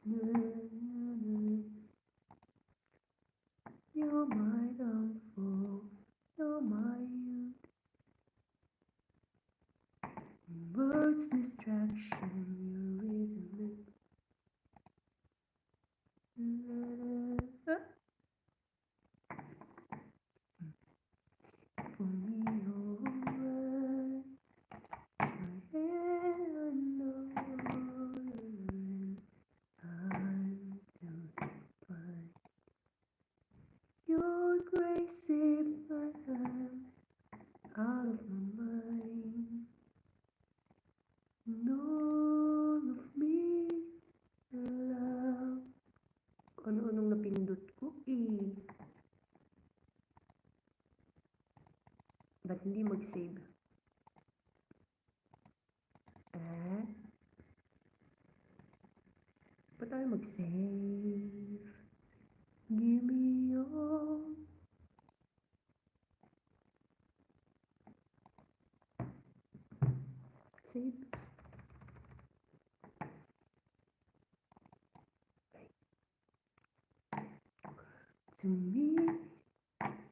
You're my downfall, you're my youth, words distraction, you rhythm. For me, alright, I know I'm too fine. Your grace in my hand, out of my mind. And all of me, love. Ano-anong napindot ko eh. Ba't hindi mag-save? Ba't tayo mag-save? Give me your... Save. To me,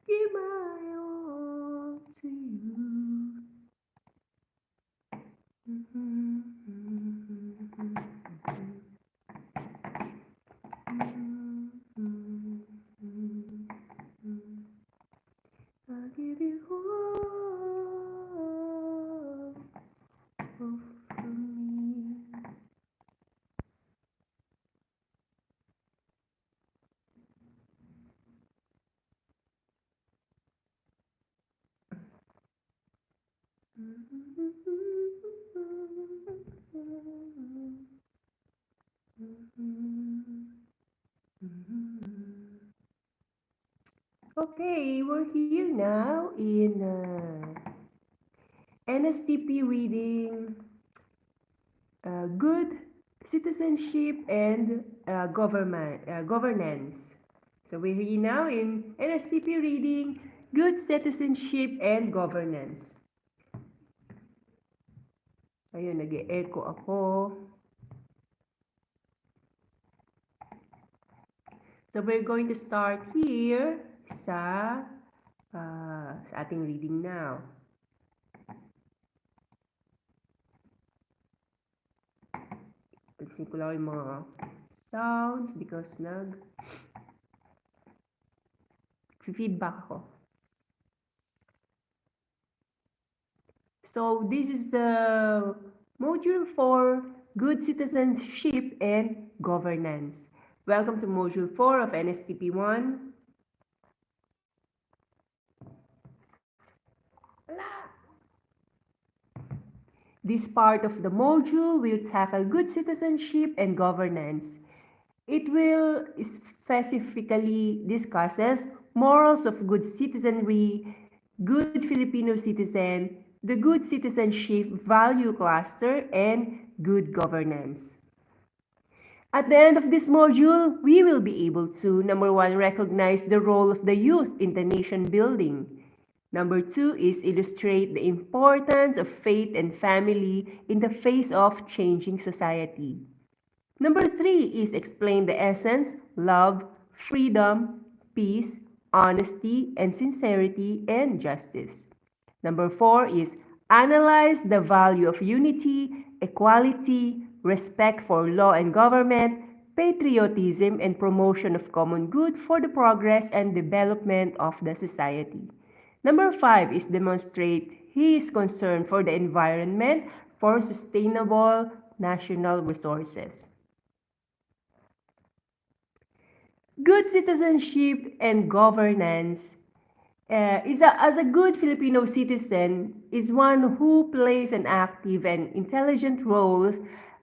give my all to you. I'll give you all of me. Okay, we're here now in Nstp reading Good Citizenship and Governance. So we're here now in Nstp reading Good Citizenship and Governance. Ayun, nag-e-echo ako. So we're going to start here sa ating reading now. Alisin ko lang yung mga sounds because feedback ako. So this is the module for Good Citizenship and Governance. Welcome to module 4 of NSTP 1. This part of the module will tackle good citizenship and governance. It will specifically discusses morals of good citizenry, good Filipino citizen, the good citizenship value cluster, and good governance. At the end of this module, we will be able to, number 1, recognize the role of the youth in the nation building. Number 2 is illustrate the importance of faith and family in the face of changing society. Number 3 is explain the essence, love, freedom, peace, honesty, and sincerity, and justice. Number 4 is analyze the value of unity, equality, respect for law and government, patriotism, and promotion of common good for the progress and development of the society. Number 5 is demonstrate his concern for the environment for sustainable national resources. Good citizenship and governance as a good Filipino citizen is one who plays an active and intelligent role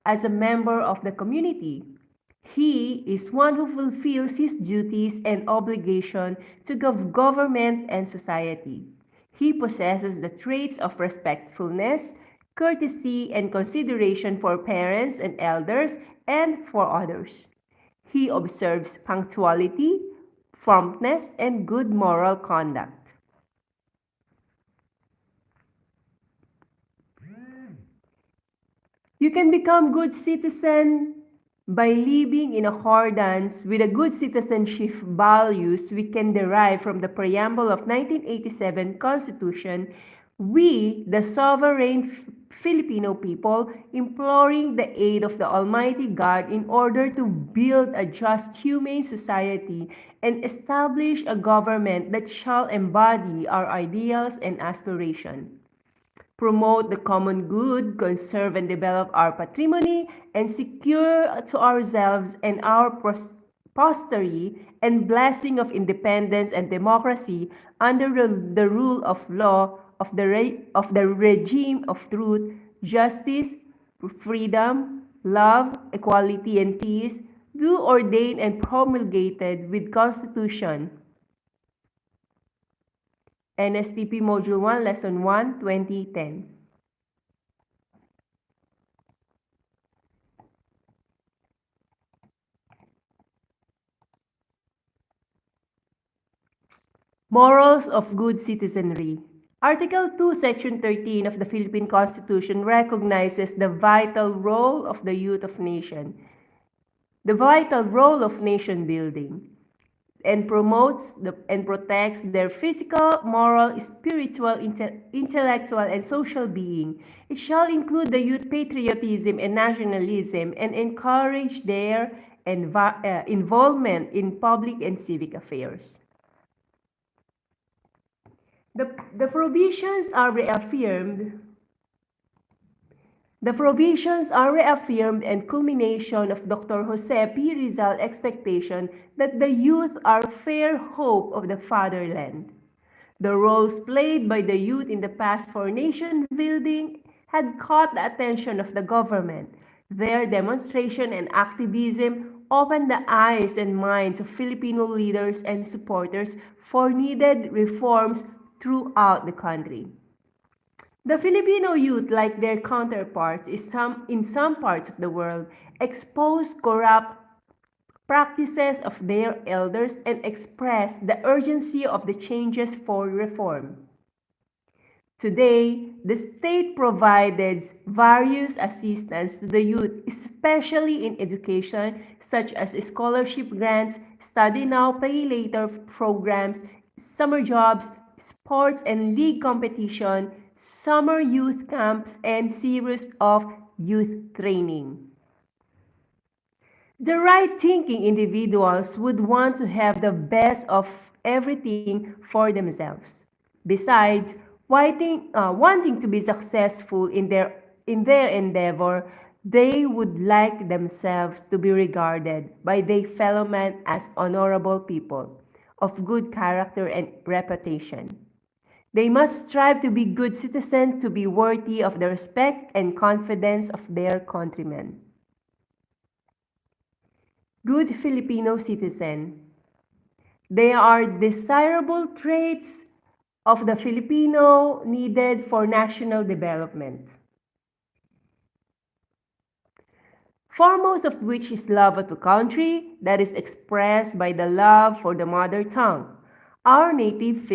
as a member of the community. He is one who fulfills his duties and obligation to government and society. He possesses the traits of respectfulness, courtesy, and consideration for parents and elders and for others. He observes punctuality, promptness, and good moral conduct. You can become good citizen By living in accordance with the good citizenship values we can derive from the preamble of 1987 Constitution, we, the sovereign Filipino people, imploring the aid of the Almighty God in order to build a just, humane society and establish a government that shall embody our ideals and aspirations, promote the common good, conserve and develop our patrimony, and secure to ourselves and our posterity and blessing of independence and democracy under the rule of law of the regime of truth, justice, freedom, love, equality, and peace, do ordained and promulgated with Constitution. Nstp Module 1, Lesson 1, 2010. Morals of Good Citizenry. Article 2, Section 13 of the Philippine Constitution recognizes the vital role of the youth of nation, the vital role of nation building, and promotes and protects their physical, moral, spiritual, intellectual, and social being. It shall include the youth patriotism and nationalism and encourage their involvement in public and civic affairs. The provisions are reaffirmed. The provisions are reaffirmed and culmination of Dr. Jose P. Rizal's expectation that the youth are fair hope of the fatherland. The roles played by the youth in the past for nation building had caught the attention of the government. Their demonstration and activism opened the eyes and minds of Filipino leaders and supporters for needed reforms throughout the country. The Filipino youth, like their counterparts in some parts of the world, expose corrupt practices of their elders and express the urgency of the changes for reform. Today, the state provides various assistance to the youth, especially in education, such as scholarship grants, study now, pay later programs, summer jobs, sports and league competition, summer youth camps, and series of youth training. The right-thinking individuals would want to have the best of everything for themselves. Besides, wanting to be successful in their endeavor, they would like themselves to be regarded by their fellow men as honorable people of good character and reputation. They must strive to be good citizens to be worthy of the respect and confidence of their countrymen. Good Filipino citizen. They are desirable traits of the Filipino needed for national development. Foremost of which is love of the country that is expressed by the love for the mother tongue, our native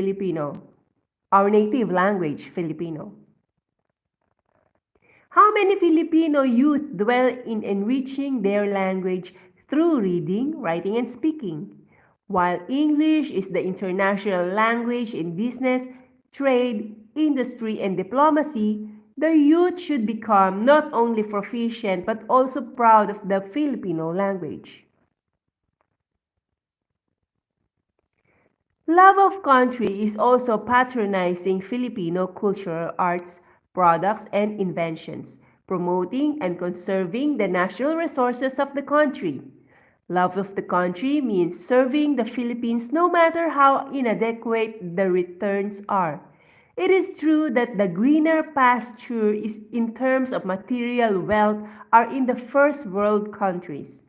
language, Filipino. How many Filipino youth dwell in enriching their language through reading, writing, and speaking? While English is the international language in business, trade, industry, and diplomacy, the youth should become not only proficient but also proud of the Filipino language. Love of country is also patronizing Filipino culture, arts, products, and inventions, promoting and conserving the natural resources of the country. Love of the country means serving the Philippines no matter how inadequate the returns are. It is true that the greener pasture is in terms of material wealth are in the first world countries.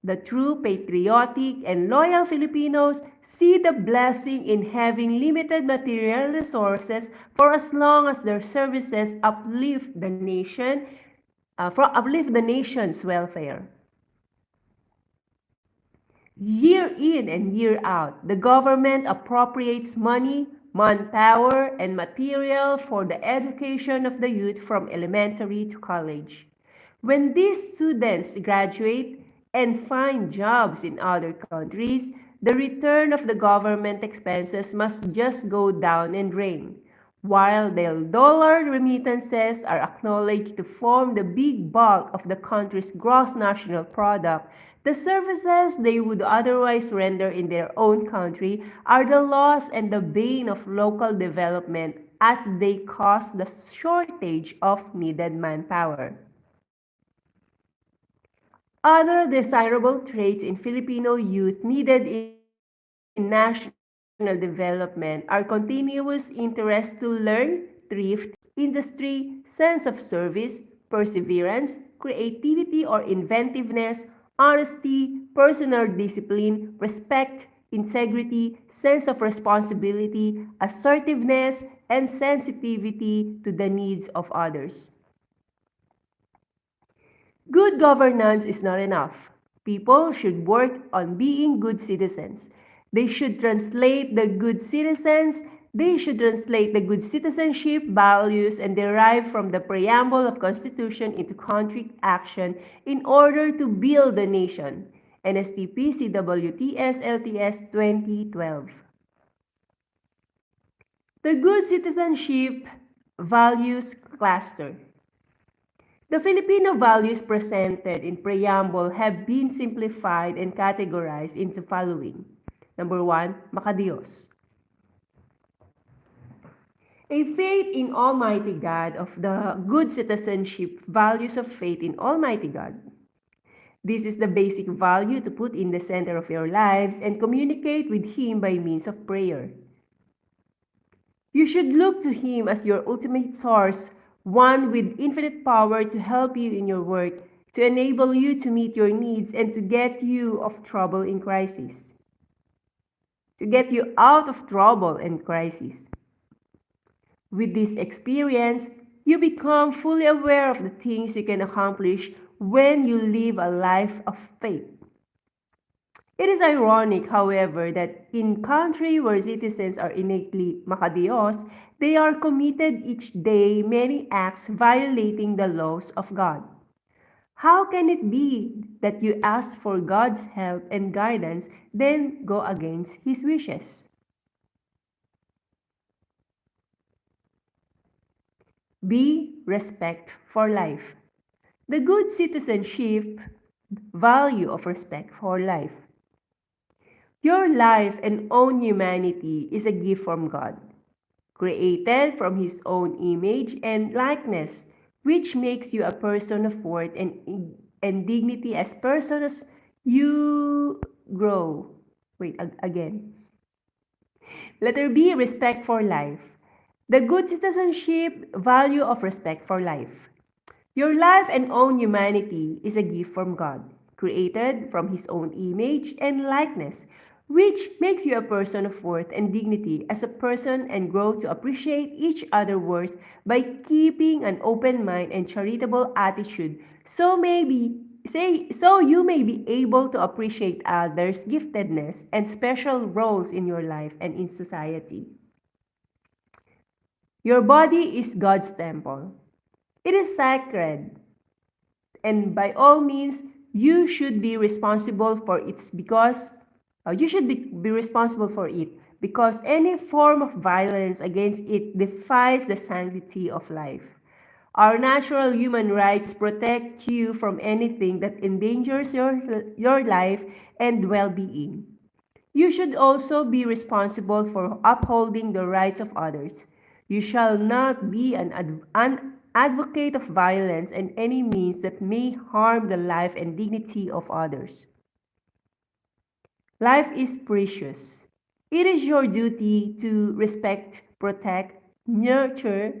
The true patriotic and loyal Filipinos see the blessing in having limited material resources for as long as their services uplift the nation's welfare. Year in and year out, the government appropriates money, manpower, and material for the education of the youth from elementary to college. When these students graduate, and find jobs in other countries, the return of the government expenses must just go down and drain. While the dollar remittances are acknowledged to form the big bulk of the country's gross national product, the services they would otherwise render in their own country are the loss and the bane of local development as they cause the shortage of needed manpower. Other desirable traits in Filipino youth needed in national development are continuous interest to learn, thrift, industry, sense of service, perseverance, creativity or inventiveness, honesty, personal discipline, respect, integrity, sense of responsibility, assertiveness, and sensitivity to the needs of others. Good governance is not enough. People should work on being good citizens. They should translate the good citizens, they should translate the good citizenship values and derive from the preamble of Constitution into concrete action in order to build the nation. Nstp CWTS LTS 2012. The Good Citizenship Values Cluster. The Filipino values presented in preamble have been simplified and categorized into following. Number 1, Makadiyos. A faith in Almighty God of the good citizenship values of faith in Almighty God. This is the basic value to put in the center of your lives and communicate with Him by means of prayer. You should look to Him as your ultimate source, one with infinite power to help you in your work, to enable you to meet your needs and to get you of trouble in crisis. To get you out of trouble and crisis. With this experience, you become fully aware of the things you can accomplish when you live a life of faith. It is ironic, however, that in country where citizens are innately makadiyos, they are committed each day many acts violating the laws of God. How can it be that you ask for God's help and guidance, then go against His wishes? B. Respect for life. The good citizenship value of respect for life. Your life and own humanity is a gift from God, created from His own image and likeness, which makes you a person of worth and dignity as person as you grow. Again. Letter B, respect for life. The good citizenship value of respect for life. Your life and own humanity is a gift from God, created from His own image and likeness, which makes you a person of worth and dignity as a person and grow to appreciate each other's worth by keeping an open mind and charitable attitude so you may be able to appreciate others' giftedness and special roles in your life and in society. Your body is God's temple. It is sacred, and by all means, you should be responsible for it because any form of violence against it defies the sanctity of life. Our natural human rights protect you from anything that endangers your life and well-being. You should also be responsible for upholding the rights of others. You shall not be an advocate of violence and any means that may harm the life and dignity of others. Life is precious. It is your duty to respect, nurture,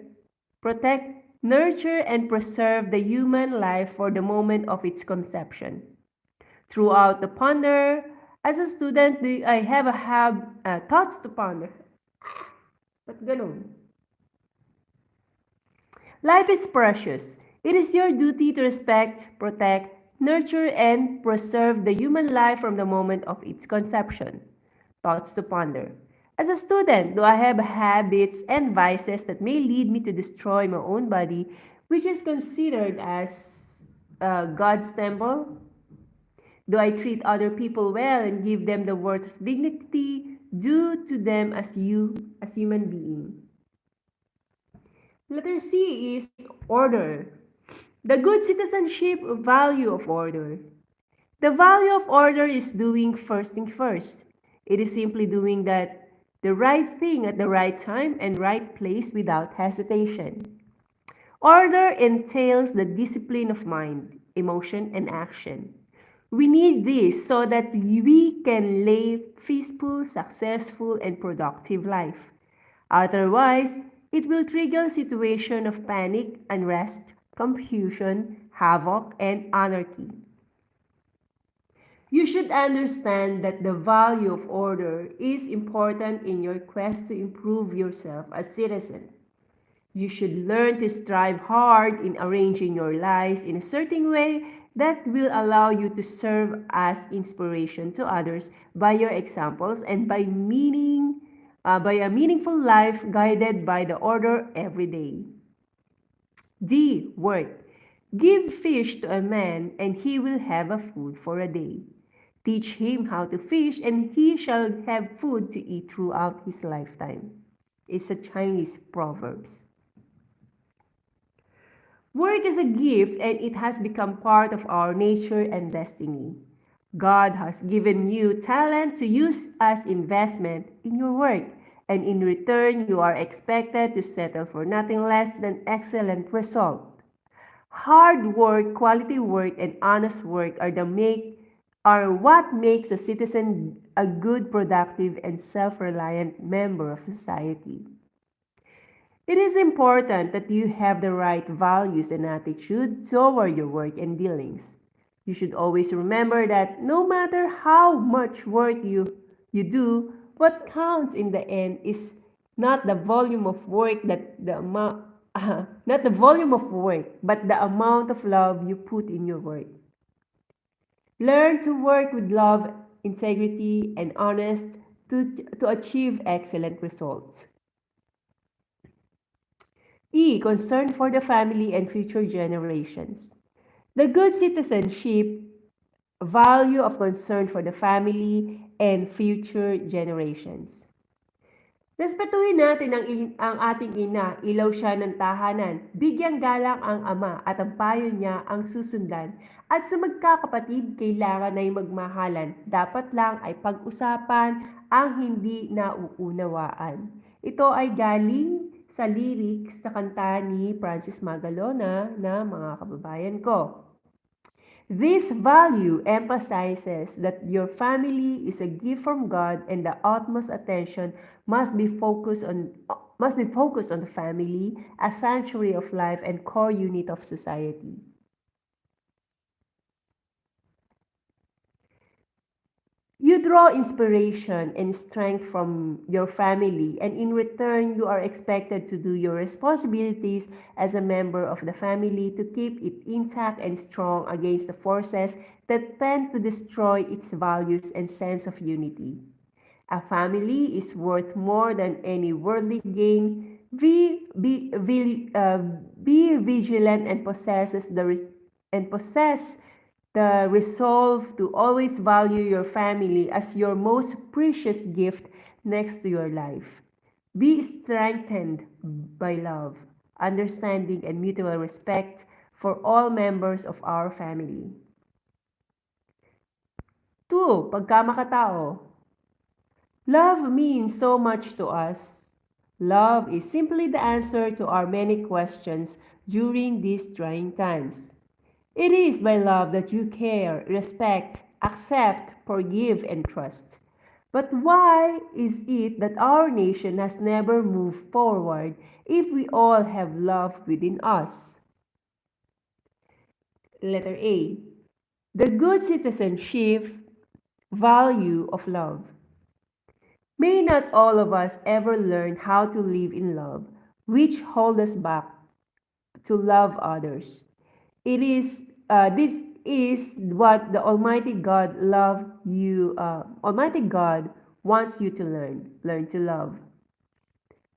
and preserve the human life for the moment of its conception. Throughout the ponder, as a student, I have thoughts to ponder. Ba't ganun? Life is precious. It is your duty to respect, protect, nurture, and preserve the human life from the moment of its conception. Thoughts to ponder. As a student, do I have habits and vices that may lead me to destroy my own body, which is considered as God's temple? Do I treat other people well and give them the worth of dignity due to them as human being? Letter C is order. The good citizenship value of order. The value of order is doing first thing first. It is simply doing the right thing at the right time and right place without hesitation. Order entails the discipline of mind, emotion, and action. We need this so that we can live peaceful, successful, and productive life. Otherwise, it will trigger a situation of panic, unrest, confusion, havoc, and anarchy. You should understand that the value of order is important in your quest to improve yourself as citizen. You should learn to strive hard in arranging your lives in a certain way that will allow you to serve as inspiration to others by your examples and by a meaningful life guided by the order every day. D. Work. Give fish to a man, and he will have a food for a day. Teach him how to fish, and he shall have food to eat throughout his lifetime. It's a Chinese proverb. Work is a gift and it has become part of our nature and destiny. God has given you talent to use as investment in your work, and in return, you are expected to settle for nothing less than excellent result. Hard work, quality work, and honest work are what makes a citizen a good, productive, and self-reliant member of society. It is important that you have the right values and attitude toward your work and dealings. You should always remember that no matter how much work you do, what counts in the end is not the volume of work not the volume of work, but the amount of love you put in your work. Learn to work with love, integrity, and honest to achieve excellent results. E. Concern for the family and future generations. The good citizenship value of concern for the family and future generations. Respetuhin natin ang ating ina, ilaw siya ng tahanan, bigyang galang ang ama at ang payo niya ang susundan. At sa magkakapatid, kailangan ay magmahalan. Dapat lang ay pag-usapan ang hindi nauunawaan. Ito ay galing sa lyrics sa kanta ni Francis Magalona na Mga Kababayan Ko. This value emphasizes that your family is a gift from God and the utmost attention must be focused on the family, a sanctuary of life and core unit of society. You draw inspiration and strength from your family, and in return, you are expected to do your responsibilities as a member of the family to keep it intact and strong against the forces that tend to destroy its values and sense of unity. A family is worth more than any worldly gain. Be vigilant and possess the resolve to always value your family as your most precious gift next to your life. Be strengthened by love, understanding, and mutual respect for all members of our family. 2. Pagkamakatao. Love means so much to us. Love is simply the answer to our many questions during these trying times. It is by love that you care, respect, accept, forgive, and trust. But why is it that our nation has never moved forward if we all have love within us? Letter A. The good citizenship value of love. May not all of us ever learn how to live in love, which hold us back to love others. This is what the Almighty God Almighty God wants you to learn. Learn to love.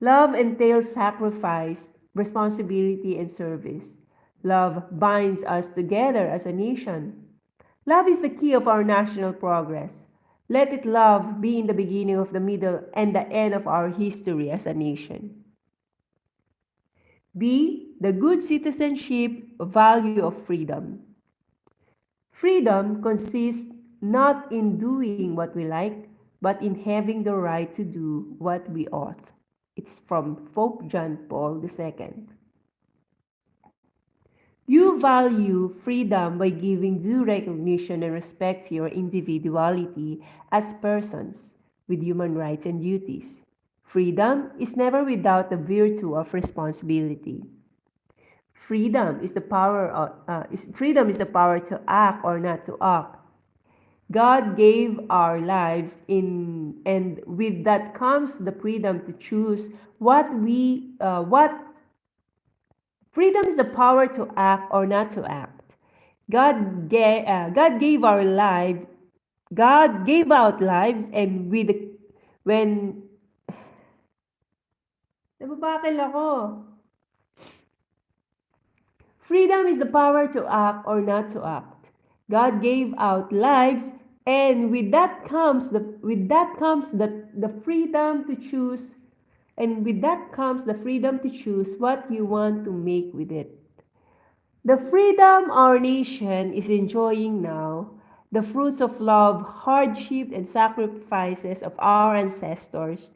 Love entails sacrifice, responsibility, and service. Love binds us together as a nation. Love is the key of our national progress. Let it love be in the beginning of the middle and the end of our history as a nation. B. The good citizenship value of freedom. Freedom consists not in doing what we like, but in having the right to do what we ought. It's from Pope John Paul II. You value freedom by giving due recognition and respect to your individuality as persons with human rights and duties. Freedom is never without the virtue of responsibility. Freedom is the power to act or not to act. God gave our lives and with that comes the freedom to choose what freedom is the power to act or not to act. God gave our life. God gave out lives, and when nababakil ako. Freedom is the power to act or not to act. God gave out lives, and with that comes the freedom to choose, and with that comes the freedom to choose what you want to make with it. The freedom our nation is enjoying now, the fruits of love, hardship, and sacrifices of our ancestors,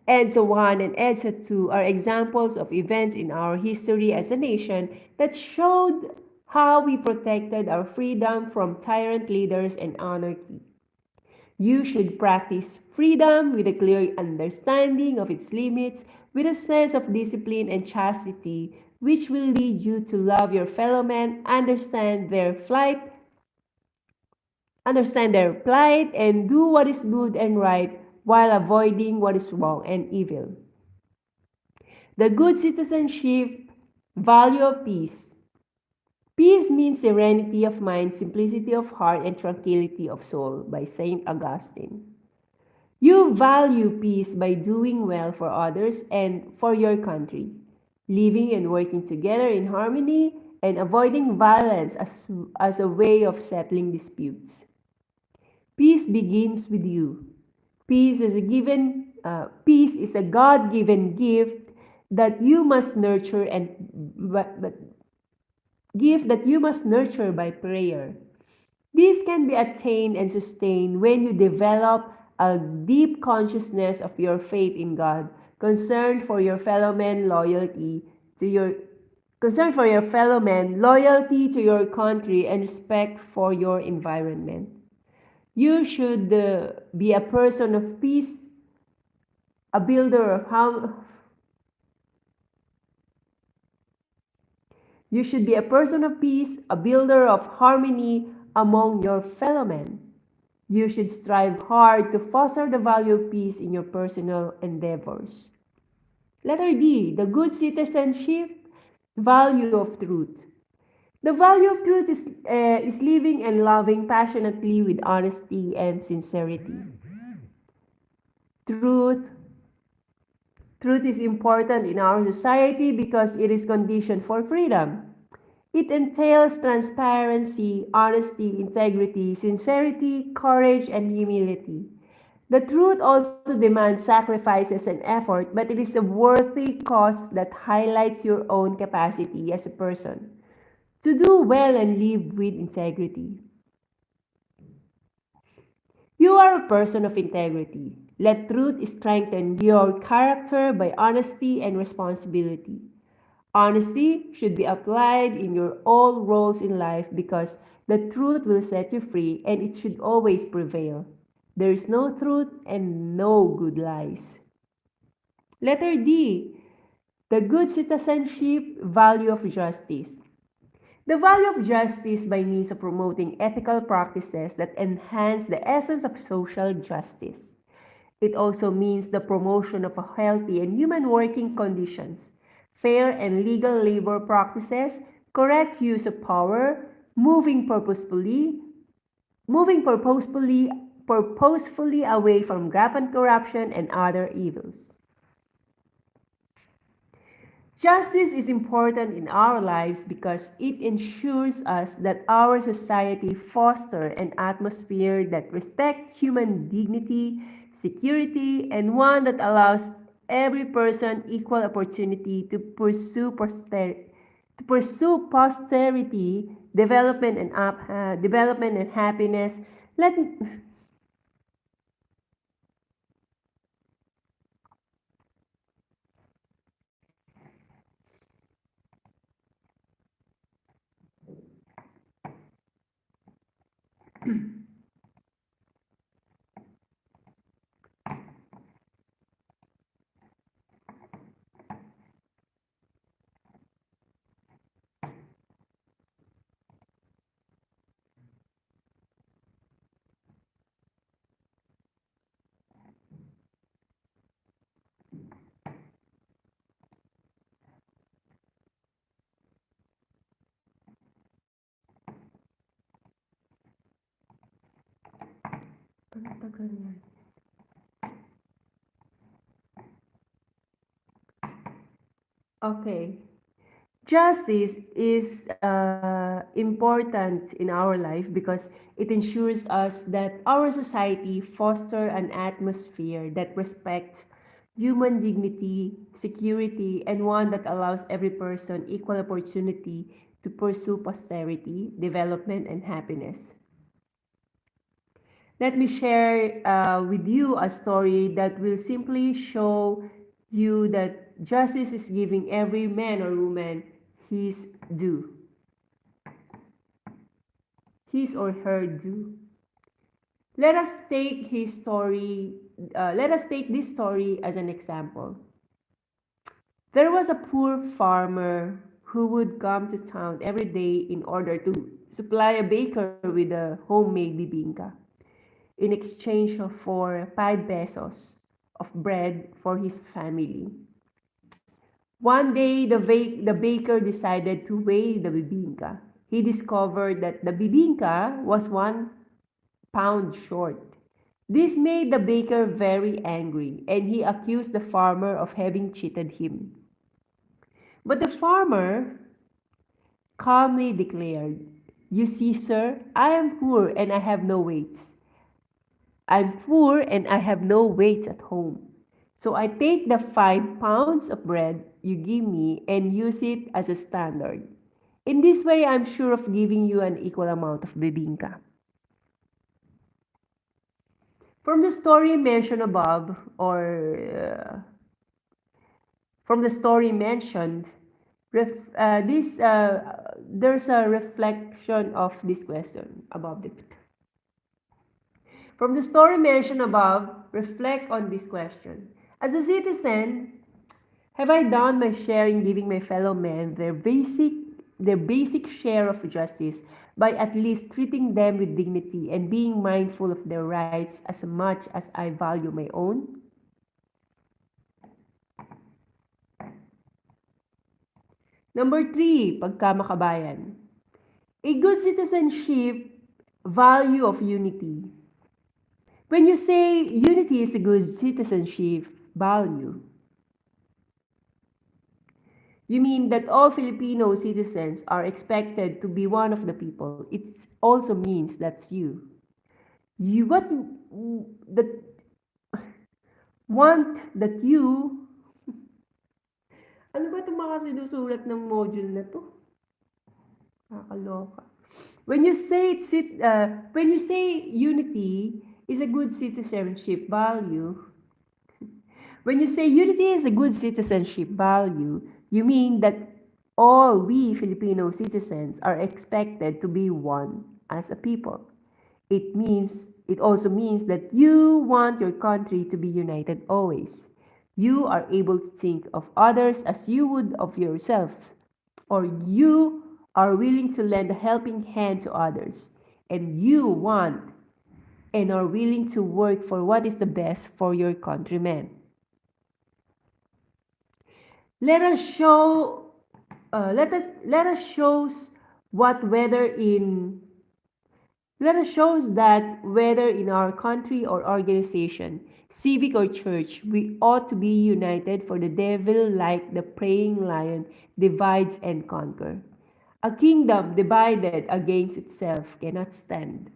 EDSA 1 and EDSA 2 are examples of events in our history as a nation that showed how we protected our freedom from tyrant leaders and anarchy. You should practice freedom with a clear understanding of its limits, with a sense of discipline and chastity, which will lead you to love your fellow men, understand their plight, and do what is good and right while avoiding what is wrong and evil. The good citizenship value of peace. Peace means serenity of mind, simplicity of heart, and tranquility of soul by St. Augustine. You value peace by doing well for others and for your country, living and working together in harmony, and avoiding violence as a way of settling disputes. Peace begins with you. Peace is a God-given gift that you must nurture by prayer. This can be attained and sustained when you develop a deep consciousness of your faith in God, concern for your fellow men, loyalty to your country, and respect for your environment. You should be a person of peace, a builder of You should be a person of peace, a builder of harmony among your fellow men. You should strive hard to foster the value of peace in your personal endeavors. Letter D, the good citizenship value of truth. The value of truth is living and loving passionately with honesty and sincerity. Truth is important in our society because it is conditioned for freedom. It entails transparency, honesty, integrity, sincerity, courage, and humility. The truth also demands sacrifices and effort, but it is a worthy cause that highlights your own capacity as a person to do well and live with integrity. You are a person of integrity. Let truth strengthen your character by honesty and responsibility. Honesty should be applied in your all roles in life because the truth will set you free and it should always prevail. There is no truth and no good lies. Letter D, the good citizenship value of justice. The value of justice by means of promoting ethical practices that enhance the essence of social justice. It also means the promotion of a healthy and human working conditions, fair and legal labor practices, correct use of power, moving purposefully away from rampant corruption and other evils. Justice is important in our lives because it ensures us that our society foster an atmosphere that respects human dignity, security, and one that allows every person equal opportunity to pursue posterity, development and happiness. Let Ang tagal niyan. Okay. Justice is important in our life because it ensures us that our society foster an atmosphere that respects human dignity, security, and one that allows every person equal opportunity to pursue posterity, development, and happiness. Let me share with you a story that will simply show you that justice is giving every man or woman his due, his or her due. Let us take his story. Let us take this story as an example. There was a poor farmer who would come to town every day in order to supply a baker with a homemade bibingka in exchange for 5 pesos of bread for his family. One day, the baker decided to weigh the bibingka. He discovered that the bibingka was 1 pound short. This made the baker very angry, and he accused the farmer of having cheated him. But the farmer calmly declared, "You see, sir, I am poor and I have no weights. I'm poor and I have no weights at home. So I take the 5 pounds of bread you give me and use it as a standard. In this way, I'm sure of giving you an equal amount of bibingka." From the story mentioned above, from the story mentioned, there's a reflection of this question above it. From the story mentioned above, reflect on this question. As a citizen, have I done my share in giving my fellow men their basic share of justice by at least treating them with dignity and being mindful of their rights as much as I value my own? Number 3, pagkamakabayan. A good citizenship, value of unity. When you say unity is a good citizenship value, you mean that all Filipino citizens are expected to be one of the people. It also means that's you. You that want that you. Ano ba itong mga sinusulat ng module na to? Nakakaloka. When you say unity is a good citizenship value, when you say unity is a good citizenship value, you mean that all we Filipino citizens are expected to be one as a people. It also means that you want your country to be united always. You are able to think of others as you would of yourself, or you are willing to lend a helping hand to others, and you want and are willing to work for what is the best for your countrymen. Let us show what whether in Let us shows that whether in our country or organization, civic or church, we ought to be united, for the devil, like the praying lion, divides and conquer. A kingdom divided against itself cannot stand.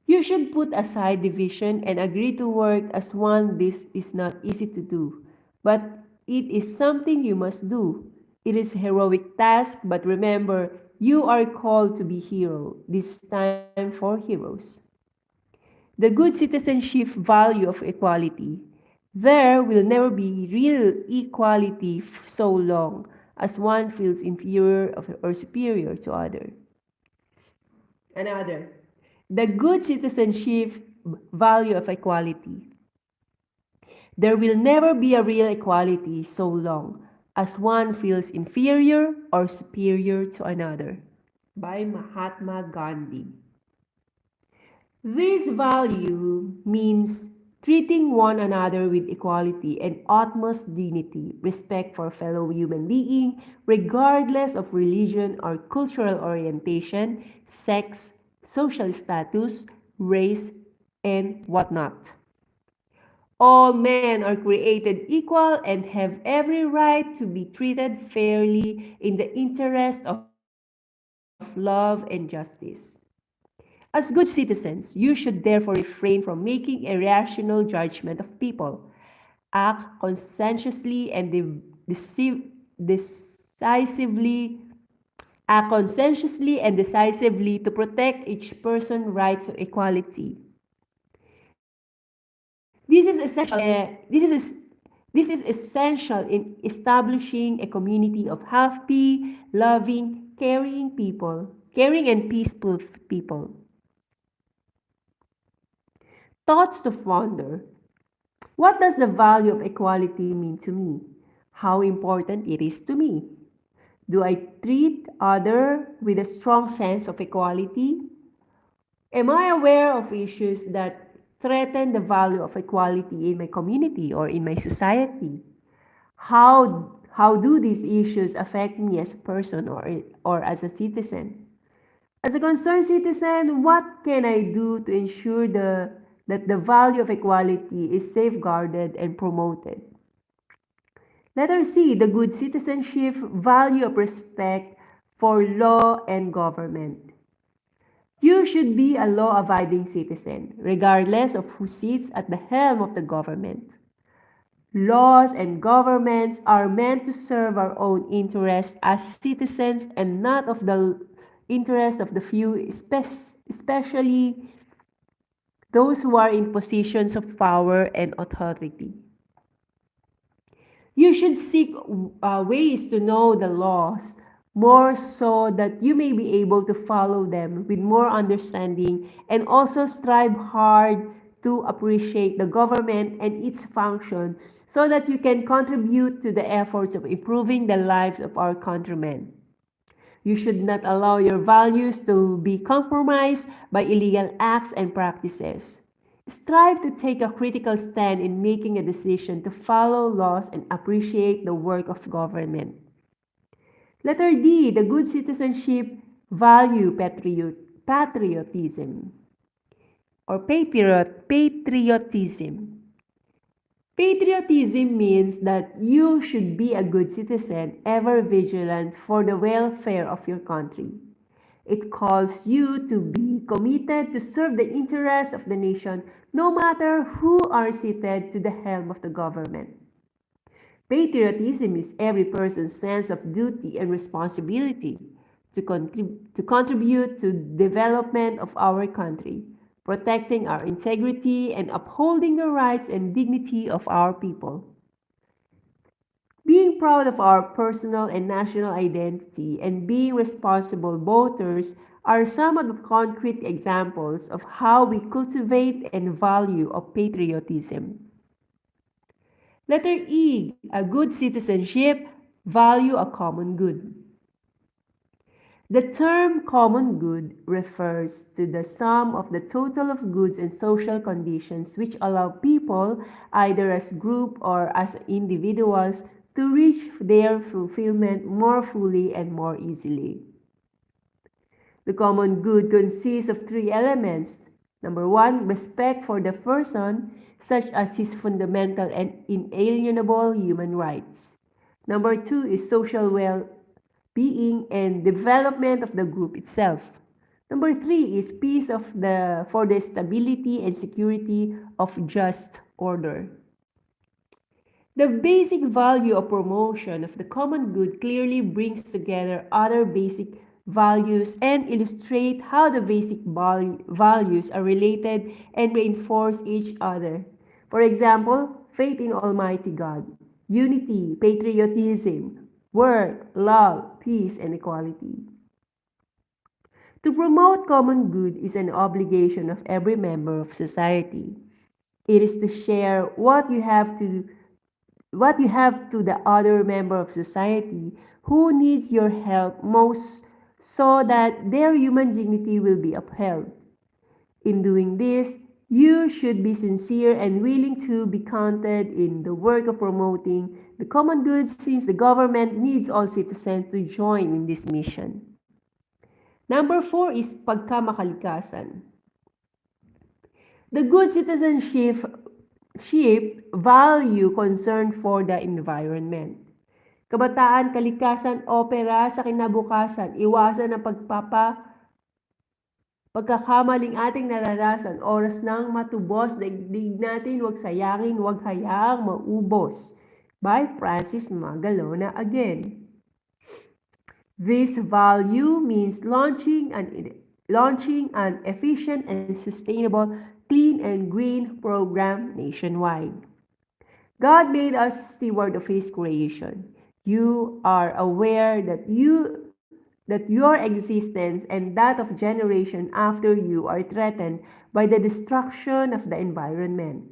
You should put aside division and agree to work as one. This is not easy to do, but it is something you must do. It is a heroic task, but remember, you are called to be hero. This time for heroes. The good citizenship value of equality. There will never be real equality so long as one feels inferior or superior to another. The good citizenship value of equality. There will never be a real equality so long as one feels inferior or superior to another. By Mahatma Gandhi. This value means treating one another with equality and utmost dignity, respect for fellow human being, regardless of religion or cultural orientation, sex, social status, race, and whatnot. All men are created equal and have every right to be treated fairly in the interest of love and justice. As good citizens, you should therefore refrain from making a rational judgment of people. Act conscientiously and decisively to protect each person's right to equality. This is essential in establishing a community of healthy, loving, caring and peaceful people. Thoughts to ponder. What does the value of equality mean to me? How important it is to me? Do I treat others with a strong sense of equality? Am I aware of issues that threaten the value of equality in my community or in my society? How do these issues affect me as a person or as a citizen? As a concerned citizen, what can I do to ensure that the value of equality is safeguarded and promoted? Letter C, the good citizenship value of respect for law and government. You should be a law-abiding citizen, regardless of who sits at the helm of the government. Laws and governments are meant to serve our own interests as citizens and not of the interests of the few, especially those who are in positions of power and authority. You should seek ways to know the laws more so that you may be able to follow them with more understanding, and also strive hard to appreciate the government and its function so that you can contribute to the efforts of improving the lives of our countrymen. You should not allow your values to be compromised by illegal acts and practices. Strive to take a critical stand in making a decision to follow laws and appreciate the work of government. Letter D, the good citizenship value patriotism or patriotism. Patriotism means that you should be a good citizen, ever vigilant for the welfare of your country. It calls you to be committed to serve the interests of the nation, no matter who are seated to the helm of the government. Patriotism is every person's sense of duty and responsibility to contribute to development of our country, protecting our integrity and upholding the rights and dignity of our people. Being proud of our personal and national identity and being responsible voters are some of the concrete examples of how we cultivate and value of patriotism. Letter E, a good citizenship, value a common good. The term common good refers to the sum of the total of goods and social conditions which allow people, either as group or as individuals, to reach their fulfillment more fully and more easily. The common good consists of three elements. Number one, respect for the person, such as his fundamental and inalienable human rights. Number two is social well-being and development of the group itself. Number three is peace for the stability and security of just order. The basic value of promotion of the common good clearly brings together other basic values and illustrate how the basic values are related and reinforce each other. For example, faith in Almighty God, unity, patriotism, work, love, peace, and equality. To promote common good is an obligation of every member of society. It is to share what you have to the other member of society who needs your help most so that their human dignity will be upheld. In doing this, you should be sincere and willing to be counted in the work of promoting the common good since the government needs all citizens to join in this mission. Number 4 is pagkamakalikasan. The good citizenship value concern for the environment. Kabataan, kalikasan, opera sa kinabukasan, iwasan ang pagkakamaling ating naranasan, oras nang matubos, daigdig natin, huwag sayangin, huwag hayaang maubos. By Francis Magalona again. This value means launching an efficient and sustainable clean and green program nationwide. God made us steward of His creation. You are aware that your existence and that of generation after you are threatened by the destruction of the environment.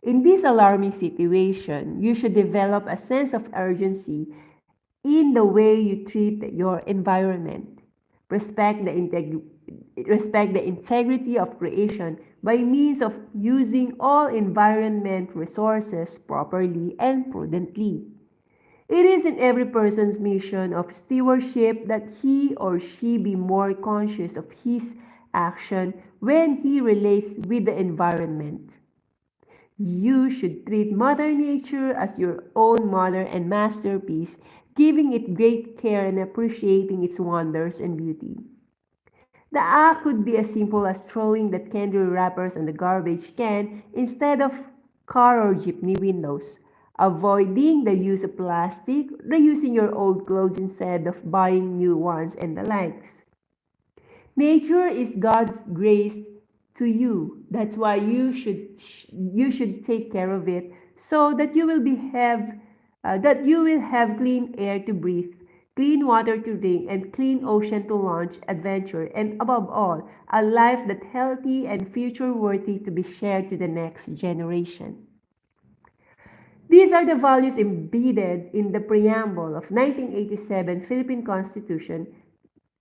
In this alarming situation, you should develop a sense of urgency in the way you treat your environment. Respect the integrity of creation by means of using all environment resources properly and prudently. It is in every person's mission of stewardship that he or she be more conscious of his action when he relates with the environment. You should treat Mother Nature as your own mother and masterpiece, giving it great care and appreciating its wonders and beauty. The act could be as simple as throwing the candy wrappers on the garbage can instead of car or jeepney windows, avoiding the use of plastic, reusing your old clothes instead of buying new ones, and the likes. Nature is God's grace to you. That's why you should take care of it so that you will have clean air to breathe, clean water to drink, and clean ocean to launch adventure, and above all, a life that healthy and future worthy to be shared to the next generation. These are the values embedded in the preamble of 1987 Philippine Constitution.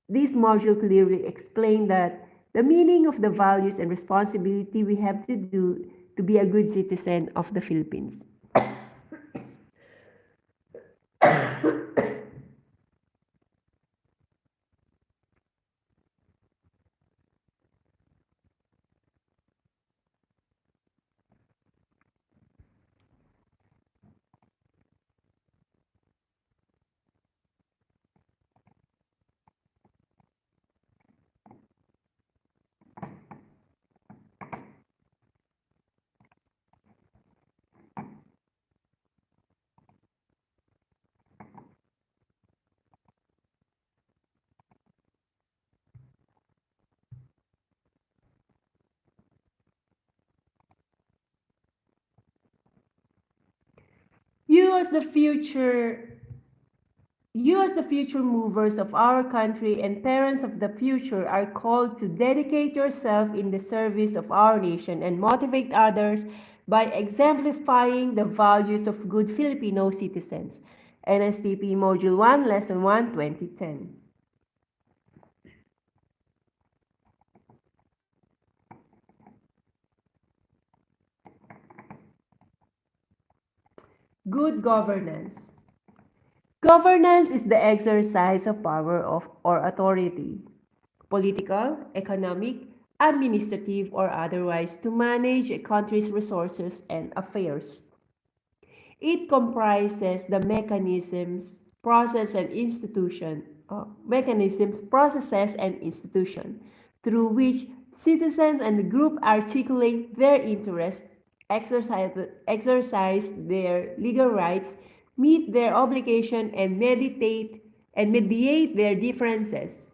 This module clearly explained that the meaning of the values and responsibility we have to do to be a good citizen of the Philippines. You as the future movers of our country and parents of the future are called to dedicate yourself in the service of our nation and motivate others by exemplifying the values of good Filipino citizens. Nstp Module 1, Lesson 1, 2010. Good governance. Governance is the exercise of power or authority. political, economic, administrative, or otherwise, to manage a country's resources and affairs. It comprises the mechanisms, processes, and institution through which citizens and the group articulate their interests, exercise their legal rights, meet their obligation, and mediate their differences.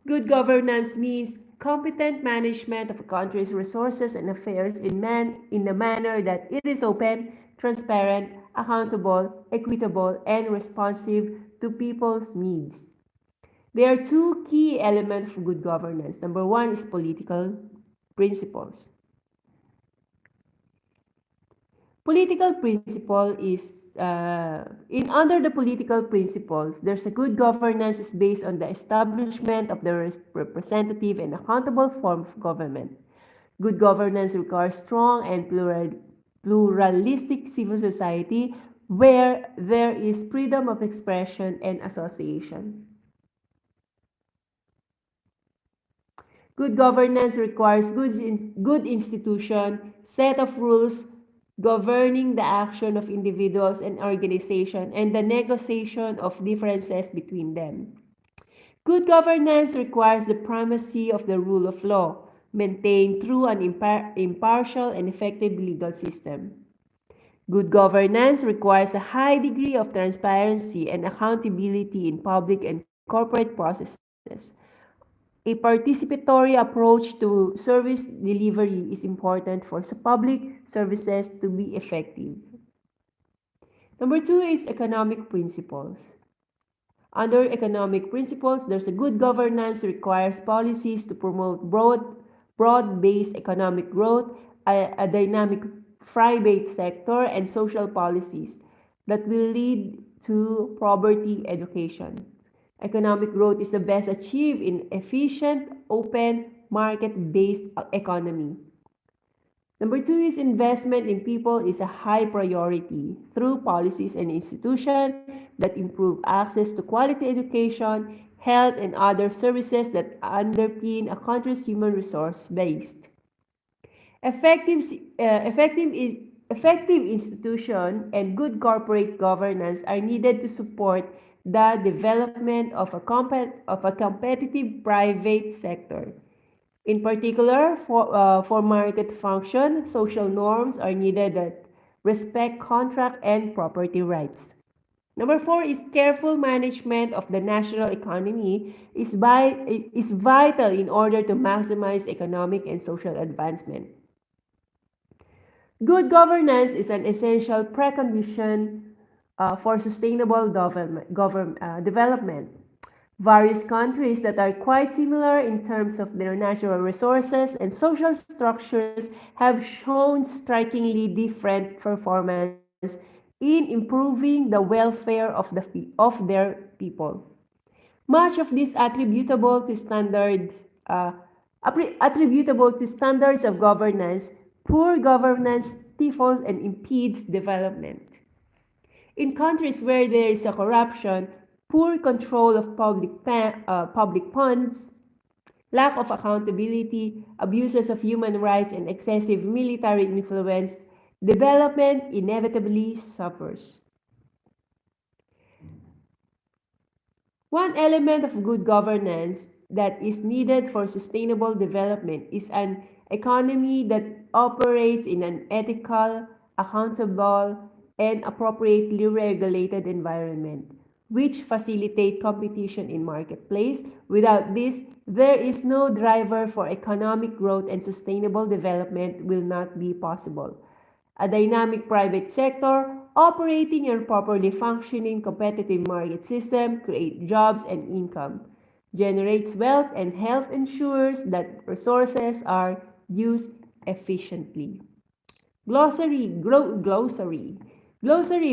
Good governance means competent management of a country's resources and affairs in a manner that it is open, transparent, accountable, equitable, and responsive to people's needs. There are two key elements of good governance. Number one is political principles. Political principle is, under the political principles, there's a good governance is based on the establishment of the representative and accountable form of government. Good governance requires strong and pluralistic civil society where there is freedom of expression and association. Good governance requires good institution, set of rules governing the action of individuals and organizations and the negotiation of differences between them. Good governance requires the primacy of the rule of law, maintained through an impartial and effective legal system. Good governance requires a high degree of transparency and accountability in public and corporate processes. A participatory approach to service delivery is important for public services to be effective. Number two is economic principles. Under economic principles, there's a good governance requires policies to promote broad-based economic growth, a dynamic private sector, and social policies that will lead to poverty education. Economic growth is the best achieved in efficient, open, market-based economy. Number two is investment in people is a high priority through policies and institutions that improve access to quality education, health, and other services that underpin a country's human resource based. Effective institution and good corporate governance are needed to support the development of a competitive private sector. In particular, for market function, social norms are needed that respect contract and property rights. Number four is careful management of the national economy is vital in order to maximize economic and social advancement. Good governance is an essential precondition for sustainable development. Various countries that are quite similar in terms of their natural resources and social structures have shown strikingly different performance in improving the welfare of their people. Much of this attributable to standards of governance. Poor governance stifles and impedes development. In countries where there is a corruption, poor control of public funds, lack of accountability, abuses of human rights, and excessive military influence, development inevitably suffers. One element of good governance that is needed for sustainable development is an economy that operates in an ethical, accountable, and appropriately regulated environment, which facilitate competition in marketplace. Without this, there is no driver for economic growth and sustainable development will not be possible. A dynamic private sector operating in a properly functioning competitive market system creates jobs and income, generates wealth, and health ensures that resources are used efficiently. Glossary,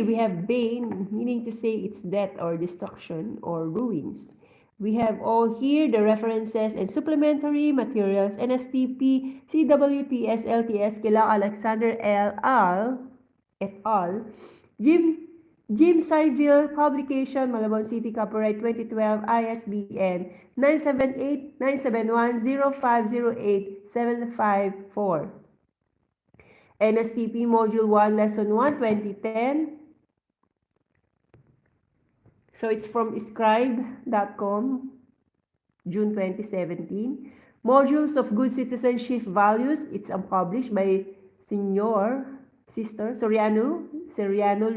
we have bane, meaning to say it's death or destruction or ruins. We have all here the references and supplementary materials, Nstp, CWTS, LTS, Kilang Alexander et al. Jim Syville, publication, Malabon City, copyright 2012, ISBN 978-971-0508-754. Nstp Module 1, Lesson 1, 2010. So it's from scribe.com, June 2017. Modules of Good Citizenship Values, it's unpublished by Sister Soriano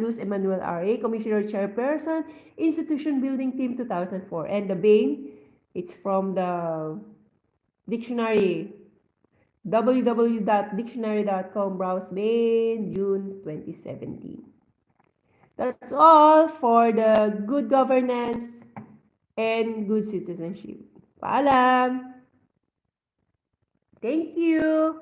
Luz Emmanuel R.A., Commissioner Chairperson, Institution Building Team 2004. And the Bain, it's from the dictionary, www.dictionary.com, browse Bain, June 2017. That's all for the good governance and good citizenship. Paalam! Thank you!